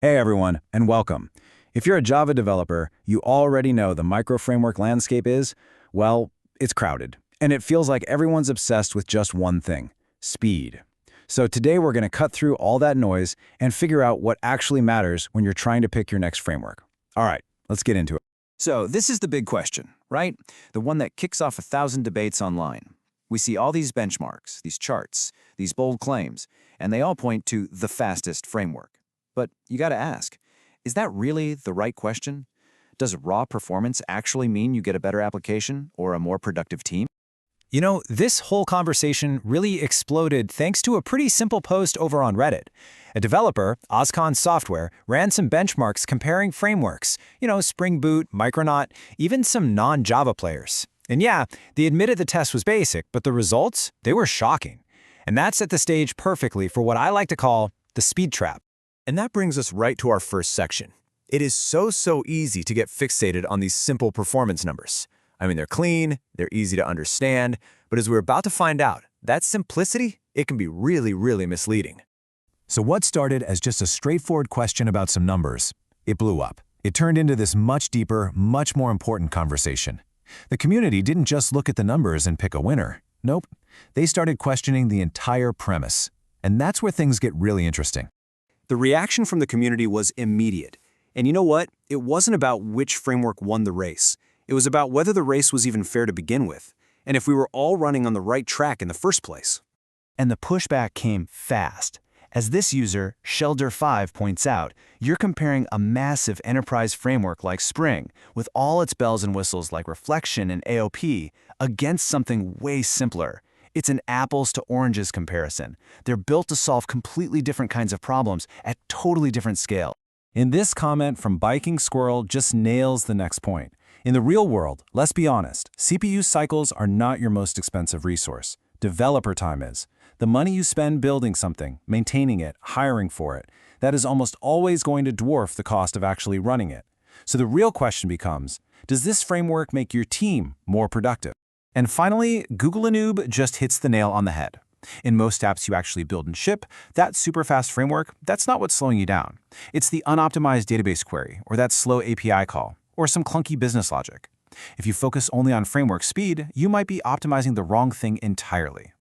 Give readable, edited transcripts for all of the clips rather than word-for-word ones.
Hey everyone, and welcome. If you're a Java developer, you already know the microframework landscape is, well, it's crowded. And it feels like everyone's obsessed with just one thing, speed. So today we're going to cut through all that noise and figure out what actually matters when you're trying to pick your next framework. All right, let's get into it. So this is the big question, right? The one that kicks off 1,000 debates online. We see all these benchmarks, these charts, these bold claims, and they all point to the fastest framework. But you gotta ask, is that really the right question? Does raw performance actually mean you get a better application or a more productive team? You know, this whole conversation really exploded thanks to a pretty simple post over on Reddit. A developer, Ozcon Software, ran some benchmarks comparing frameworks, Spring Boot, Micronaut, even some non-Java players. And yeah, they admitted the test was basic, but the results, they were shocking. And that set the stage perfectly for what I like to call the speed trap. And that brings us right to our first section. It is so easy to get fixated on these simple performance numbers. I mean, they're clean, they're easy to understand, but as we're about to find out, that simplicity, it can be really misleading. So what started as just a straightforward question about some numbers, it blew up. It turned into this much deeper, much more important conversation. The community didn't just look at the numbers and pick a winner. Nope. They started questioning the entire premise. And that's where things get really interesting. The reaction from the community was immediate. And you know what? It wasn't about which framework won the race. It was about whether the race was even fair to begin with, and if we were all running on the right track in the first place. And the pushback came fast. As this user, Shelder5, points out, you're comparing a massive enterprise framework like Spring, with all its bells and whistles like reflection and AOP, against something way simpler. It's an apples to oranges comparison. They're built to solve completely different kinds of problems at totally different scale. In this comment from Biking Squirrel just nails the next point. In the real world, let's be honest, CPU cycles are not your most expensive resource. Developer time is. The money you spend building something, maintaining it, hiring for it, that is almost always going to dwarf the cost of actually running it. So the real question becomes, does this framework make your team more productive? And finally, Google Anoob just hits the nail on the head. In most apps you actually build and ship, that super fast framework, that's not what's slowing you down. It's the unoptimized database query, or that slow API call, or some clunky business logic. If you focus only on framework speed, you might be optimizing the wrong thing entirely.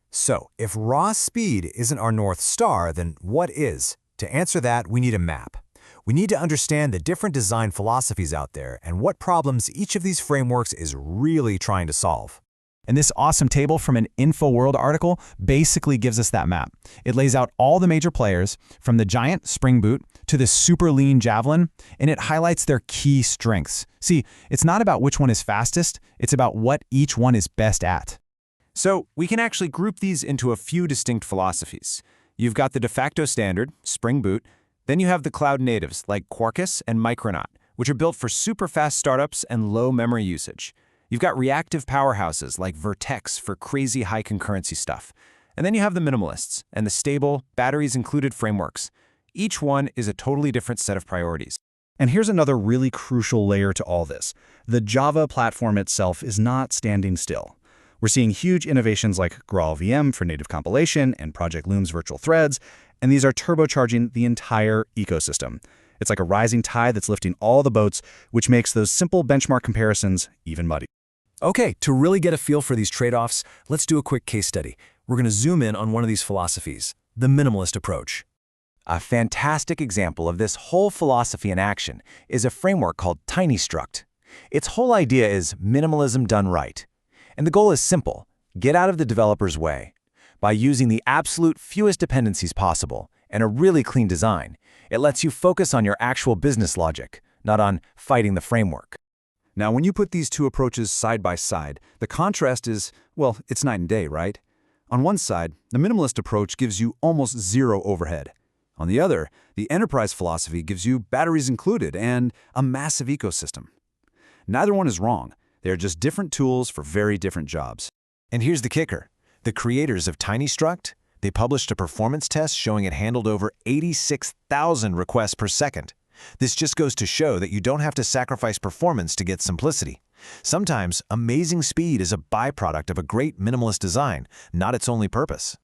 So, if raw speed isn't our North Star, then what is? To answer that, we need a map. We need to understand the different design philosophies out there and what problems each of these frameworks is really trying to solve. And this awesome table from an InfoWorld article basically gives us that map. It lays out all the major players, from the giant Spring Boot to the super lean Javelin, and it highlights their key strengths. See, it's not about which one is fastest, it's about what each one is best at. So we can actually group these into a few distinct philosophies. You've got the de facto standard, Spring Boot. Then you have the cloud natives like Quarkus and Micronaut, which are built for super fast startups and low memory usage. You've got reactive powerhouses like Vertex for crazy high concurrency stuff. And then you have the minimalists and the stable, batteries-included frameworks. Each one is a totally different set of priorities. And here's another really crucial layer to all this. The Java platform itself is not standing still. We're seeing huge innovations like GraalVM for native compilation and Project Loom's virtual threads, and these are turbocharging the entire ecosystem. It's like a rising tide that's lifting all the boats, which makes those simple benchmark comparisons even muddy. Okay, to really get a feel for these trade-offs, let's do a quick case study. We're going to zoom in on one of these philosophies, the minimalist approach. A fantastic example of this whole philosophy in action is a framework called TinyStruct. Its whole idea is minimalism done right. And the goal is simple: get out of the developer's way. By using the absolute fewest dependencies possible and a really clean design, it lets you focus on your actual business logic, not on fighting the framework. Now, when you put these two approaches side by side, the contrast is, well, it's night and day, right? On one side, the minimalist approach gives you almost zero overhead. On the other, the enterprise philosophy gives you batteries included and a massive ecosystem. Neither one is wrong. They're just different tools for very different jobs. And here's the kicker. The creators of TinyStruct, they published a performance test showing it handled over 86,000 requests per second. This just goes to show that you don't have to sacrifice performance to get simplicity. Sometimes, amazing speed is a byproduct of a great minimalist design, not its only purpose.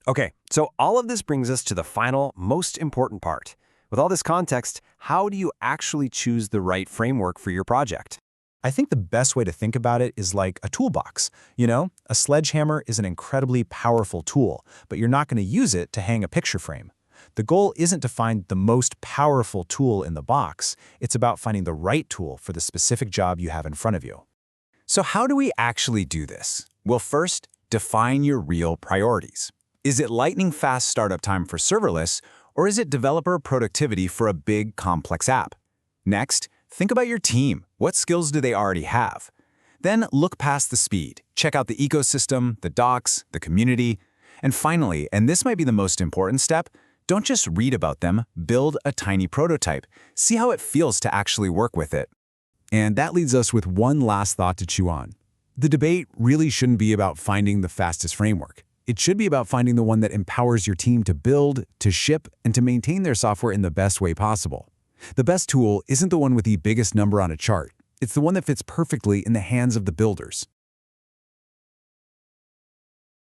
Okay, so all of this brings us to the final, most important part. With all this context, how do you actually choose the right framework for your project? I think the best way to think about it is like a toolbox. A sledgehammer is an incredibly powerful tool, but you're not going to use it to hang a picture frame. The goal isn't to find the most powerful tool in the box. It's about finding the right tool for the specific job you have in front of you. So how do we actually do this? Well, first, define your real priorities. Is it lightning-fast startup time for serverless, or is it developer productivity for a big, complex app? Next, think about your team. What skills do they already have? Then look past the speed. Check out the ecosystem, the docs, the community. And finally, and this might be the most important step, don't just read about them, build a tiny prototype. See how it feels to actually work with it. And that leads us with one last thought to chew on. The debate really shouldn't be about finding the fastest framework. It should be about finding the one that empowers your team to build, to ship, and to maintain their software in the best way possible. The best tool isn't the one with the biggest number on a chart. It's the one that fits perfectly in the hands of the builders.